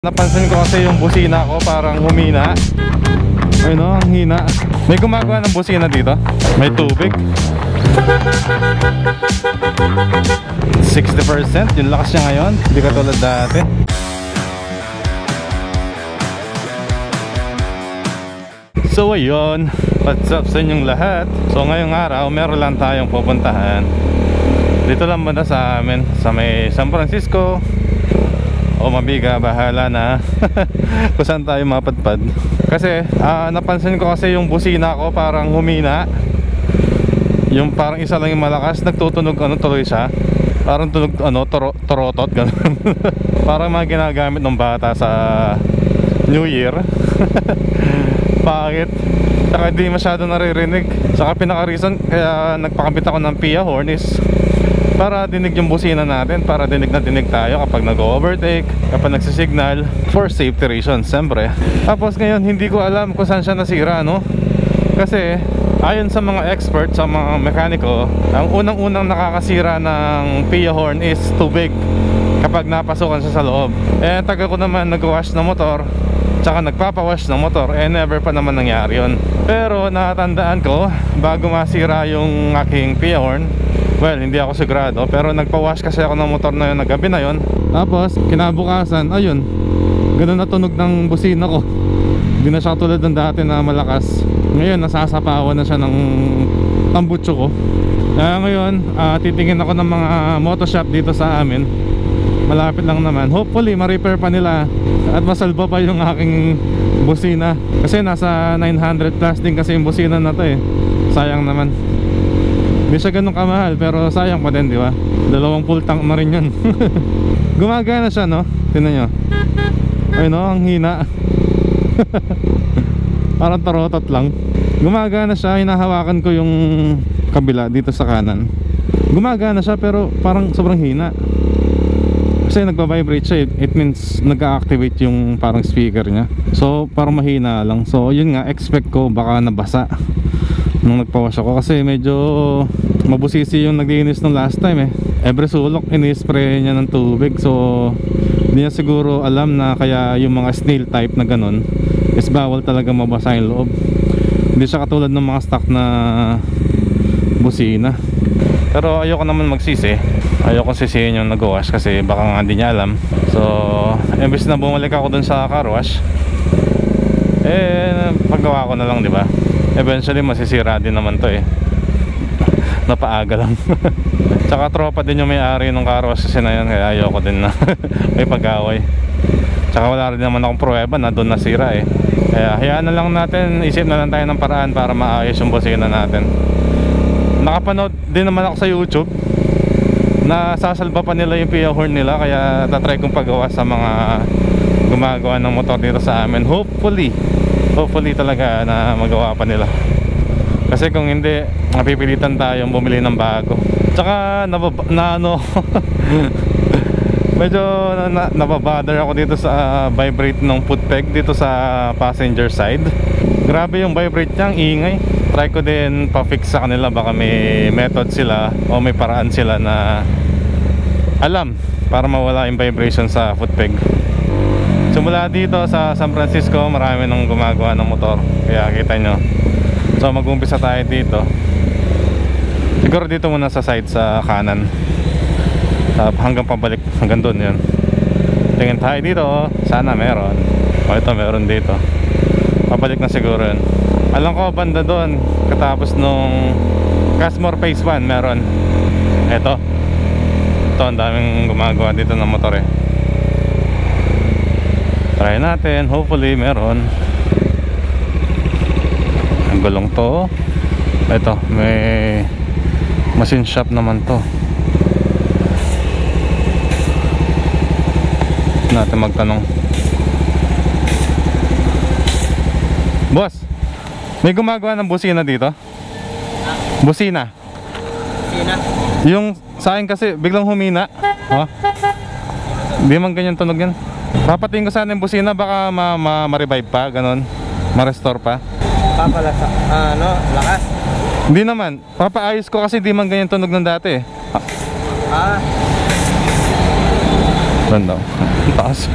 Napansin ko kasi yung busina ko parang humina. Ayun o, ang hina. May gumagawa ng busina dito. May tubig 60%, yung lakas niya ngayon. Hindi katulad dati. So ayun, what's up sa inyong lahat? So ngayong araw, meron lang tayong pupuntahan. Dito lang muna sa amin, sa may San Francisco o Mabiga, bahala na kung saan tayo mapadpad. Kasi napansin ko kasi yung busina ko parang humina. Yung parang isa lang yung malakas, nagtutunog tuloy siya. Parang tunog torotot ganun. Parang mga ginagamit ng bata sa New Year. Bakit? Saka hindi masyado naririnig. Saka pinaka-reason kaya nagpakabit ako ng Pia horn is para dinig yung busina natin, para dinig na dinig tayo kapag nag-overtake, kapag nagsisignal, for safety reasons, siyempre. Tapos ngayon, hindi ko alam kung saan siya nasira, no? Kasi, ayon sa mga expert, sa mga mekaniko, ang unang-unang nakakasira ng Pia horn is tubig kapag napasukan siya sa loob. Eh, taga ko naman nag-wash ng motor, tsaka nagpapawash ng motor, eh never pa naman nangyari yun. Pero natandaan ko, bago masira yung aking Pia horn, well, hindi ako sigurado, pero nagpa-wash kasi ako ng motor na yun, nagabi na yun. Tapos, kinabukasan, ayun, ganun na tunog ng busina ko. Hindi na siya tulad ng dati na malakas. Ngayon, nasasapawan na siya ng tambutso ko. Kaya ngayon, titingin ako ng mga motoshop dito sa amin. Malapit lang naman. Hopefully, ma-repair pa nila at masalba pa yung aking busina. Kasi nasa 900 plus din kasi yung busina na to eh. Sayang naman. Hindi siya ganun kamahal, pero sayang pa din, di ba? 2 full tank na rin yun. Gumagana siya, no? Tingnan nyo. Ayun, no? Ang hina. Parang tarotot lang. Gumagana siya, hinahawakan ko yung kabila dito sa kanan. Gumagana siya, pero parang sobrang hina. Kasi nagbabibrate siya, it means nag-activate yung parang speaker niya. So, parang mahina lang. So, yun nga, expect ko baka nabasa nung nagpawash ako, kasi medyo mabusisi yung naglinis nung last time eh. Every sulok ini-spray niya ng tubig. So hindi niya siguro alam na kaya yung mga snail type na ganun is bawal talaga mabasa yung loob. Hindi siya katulad ng mga stock na busina. Pero ayoko naman magsisi, ayoko sisihin yung nag-wash kasi baka nga hindi niya alam. So imbes na bumalik ako dun sa car wash, eh paggawa ko na lang, di ba? Eventually masisira din naman to eh. Napaaga lang. Tsaka tropa din yung may-ari ng car wash kasi na yun, kaya ayoko din na may pag-away. Tsaka wala rin naman akong pruweba na doon nasira eh. Kaya hayaan na lang natin, isip na lang tayo ng paraan para maayos yung busina natin. Nakapanood din naman ako sa YouTube na sasalba pa nila yung Pia horn nila, kaya tatry kong paggawa sa mga gumagawa ng motor dito sa amin. Hopefully talaga na magawa pa nila. Kasi kung hindi, mapipilitan tayong bumili ng bago. Tsaka medyo nababother ako dito sa vibrate ng foot peg dito sa passenger side. Grabe yung vibrate niya, ang ingay. Try ko din pa-fix sa kanila, baka may method sila o may paraan sila na alam para mawala yung vibration sa foot peg. Simula dito sa San Francisco, marami nang gumagawa ng motor, kaya kita nyo. So mag-umpisa tayo dito. Siguro dito muna sa side sa kanan, hanggang pabalik, hanggang doon yun. Tingin tayo dito, sana meron. O ito, meron dito. Pabalik na siguro yun. Alam ko banda doon, katapos nung Cashmore Phase 1 meron. Ito, ang daming gumagawa dito ng motor eh. Try natin, hopefully meron. Ang gulong to. Ito, may machine shop naman to. Natin magtanong. Boss, may gumagawa ng busina dito? Busina? Busina? Yung sa akin kasi biglang humina. Oh. Di man ganyan tunog yan. Papatingin ko sana yung busina, baka ma-revive pa, ganon, ma-restore pa. Papalasa, lakas? Hindi naman, papaayos ko kasi di man ganyan tunog ng dati eh. Ganda. Taas.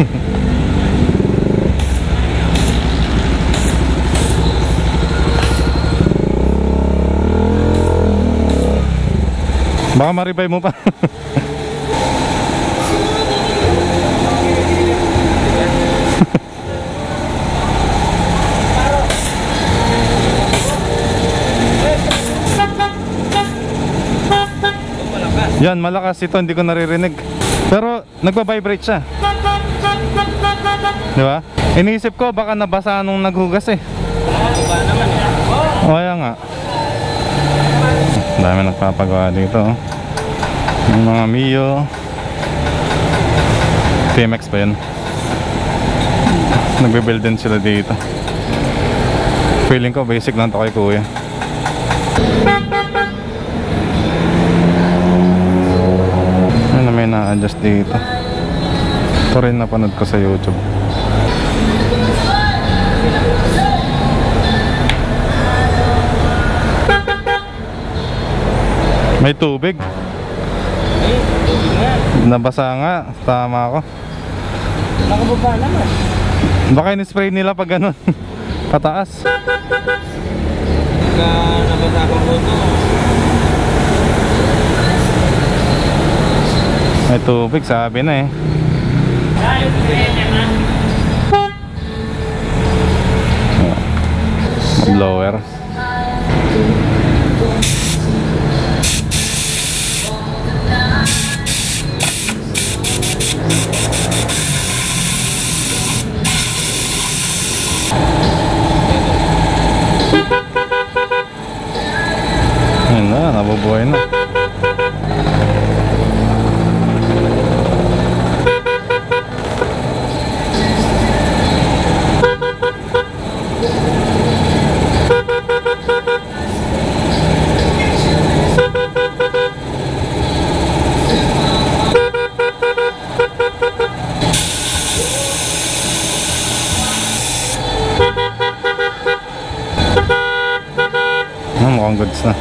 Baka ma-revive mo pa. Yan, malakas ito, hindi ko naririnig. Pero nagpa-vibrate siya. Di ba? Iniisip ko baka nabasa nung naghugas eh. Iba naman eh. O kaya nga. Dami nagpapagawa dito. Yung mga Mio. TMX pa yun. Nagbe-build din sila dito. Feeling ko basic lang to kay kuya. Ano may na-adjust dito. Ito rin napanood ko sa YouTube. May tubig. Tubig nga. Nabasa nga. Tama ako. Nakababa naman. Baka in-spray nila pag ganun. Pataas. Pagka nabasa ko po ito. May tubig, sabi na eh. Blower. Ayun na, nabubuhay na. Mukhang goods na.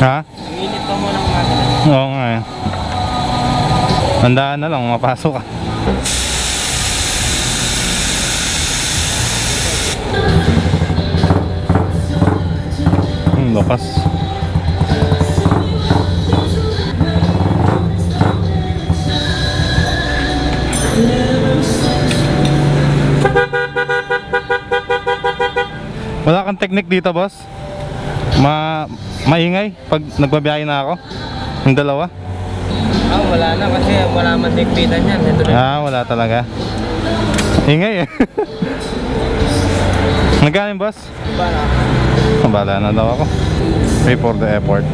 Ha? Init pa mo ng makina. Oo nga eh. Tandaan na lang, mapasok ka. Lakas. Wala kang technique dito, boss? Maingay pag nagbabiyahe na ako? Yung dalawa? Ah, wala na kasi wala man digpitan yan. Ito na. Wala talaga. Ingay eh. Nagaling, boss? Iba na. Bala na daw ako. Pay for the effort.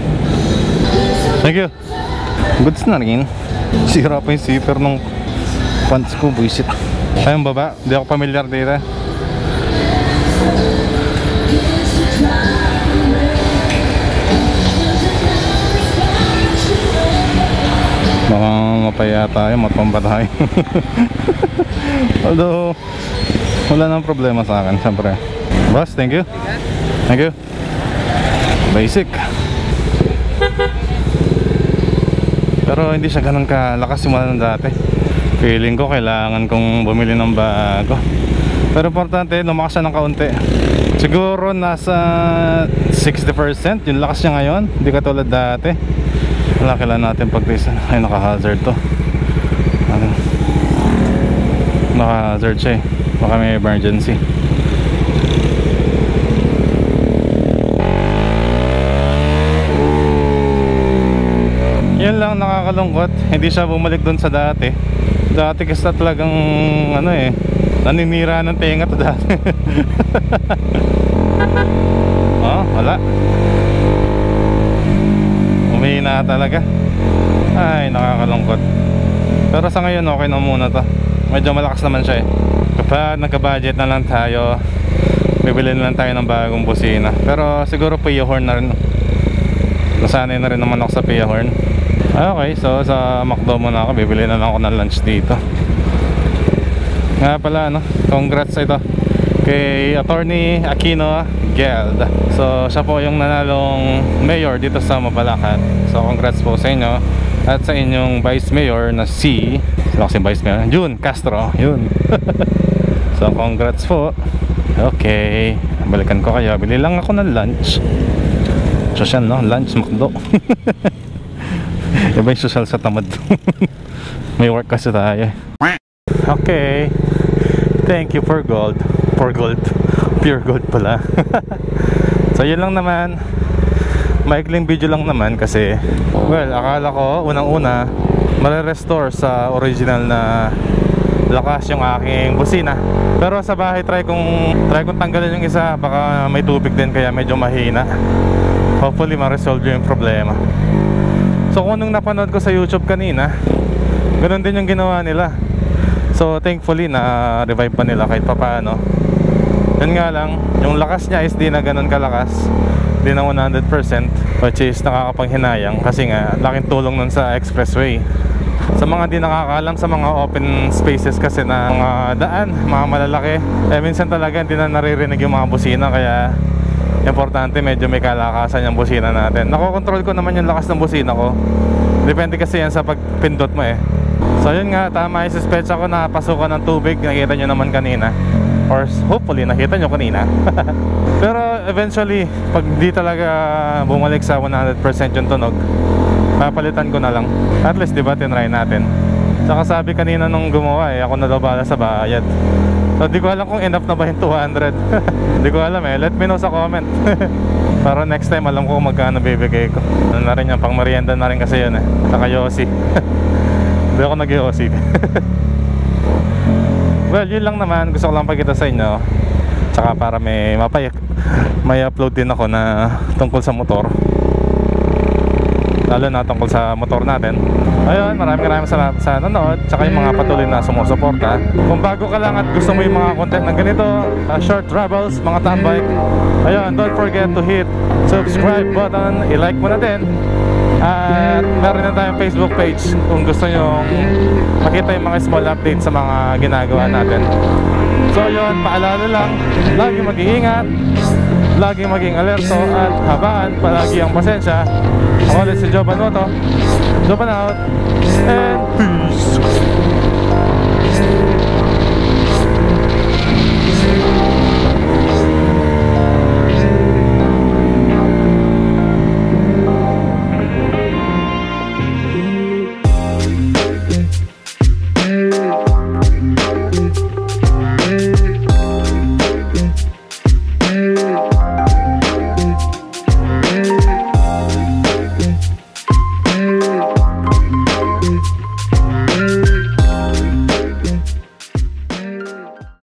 Thank you. Goods na rin. Sira pa yung zipper ng pants ko, buisit. Ayun baba, di ako familiar dito. Baka mapaya tayo, matumba tayo. Although wala nang problema sa akin, syempre. Boss, thank you. Thank you. Basic. Pero hindi siya ganun kalakas simula ng dati. Feeling ko kailangan kong bumili ng bago. Pero importante, lumakas siya ng kaunti. Siguro nasa 60%. Yung lakas niya ngayon, hindi katulad dati. Wala, kailangan natin pag-test. Ay, naka-hazard to. Naka-hazard siya eh. Baka may emergency. Yan lang nakakalungkot. Hindi siya bumalik doon sa dati. Dati kasi talagang ano eh, naninira ng tenga to dati. Oh, wala. Umihina talaga. Ay, nakakalungkot. Pero sa ngayon okay na muna to. Medyo malakas naman siya eh. Kapag nagka-budget na lang tayo, bibili na lang tayo ng bagong busina. Pero siguro Pia Horn na rin. Nasanay na rin naman ako sa Pia Horn. Okay, so sa McDo muna ako. Bibili na lang ako ng lunch dito. Nga pala, no? Congrats ito kay Attorney Aquino Geld. So siya po yung nanalong mayor dito sa Mabalacat. So congrats po sa inyo. At sa inyong Vice Mayor na si Vice Mayor June Castro. Yun. So congrats po. Okay, balikan ko kayo. Bili lang ako ng lunch. Social, no? Lunch McDo. Iba yung social sa tamad. May work kasi tayo. Okay, thank you for gold. For gold, pure gold pala. So yun lang naman. Maikling video lang naman kasi, well, akala ko unang-una mare-restore sa original na lakas yung aking busina. Pero sa bahay try kong tanggalin yung isa. Baka may tubig din kaya medyo mahina. Hopefully ma-resolve yung problema. So kung nung napanood ko sa YouTube kanina, ganun din yung ginawa nila. So thankfully na revive pa nila kahit papaano. Yun nga lang, yung lakas niya is di na ganun kalakas, di na 100%, which is nakakapanghinayang kasi nga laking tulong nun sa expressway. Sa mga di nakakaalam sa mga open spaces kasi na mga daan, mga malalaki, minsan talaga hindi na naririnig yung mga busina. Kaya importante medyo may kalakasan yung busina natin. Nakokontrol ko naman yung lakas ng busina ko. Depende kasi yan sa pagpindot mo eh. So yun nga, tama yung suspecha ko na pasukan ng tubig. Nakita nyo naman kanina, or hopefully nakita nyo kanina. Pero eventually, pag di talaga bumalik sa 100% yung tunog, papalitan ko na lang. At least diba tinry natin. Saka sabi kanina nung gumawa ako na daw bala sa bayad. So di ko alam kung enough na ba yung 200. Di ko alam let me know sa comment. Para next time alam ko kung magkano bibigay ko. Ano na rin yan, pang merienda na rin kasi yun saka yosi. Hindi ako nag-yosi. Well, yun lang naman. Gusto ko lang pakita sa inyo. Tsaka para may upload din ako na tungkol sa motor, lalo na tungkol sa motor natin. Ayun, maraming salamat sa nanonood, tsaka yung mga patuloy na sumusuporta. Kung bago ka lang at gusto mo yung mga content na ganito, short travels, mga tambike, ayun, don't forget to hit subscribe button, i-like mo na din. At meron na tayong Facebook page kung gusto nyo makita yung mga small updates sa mga ginagawa natin. So yun, paalala lang, lagi mag-iingat, lagi maging alerto, at habaan palagi ang pasensya. Ako ulit si Joban Moto. Joban out, and peace.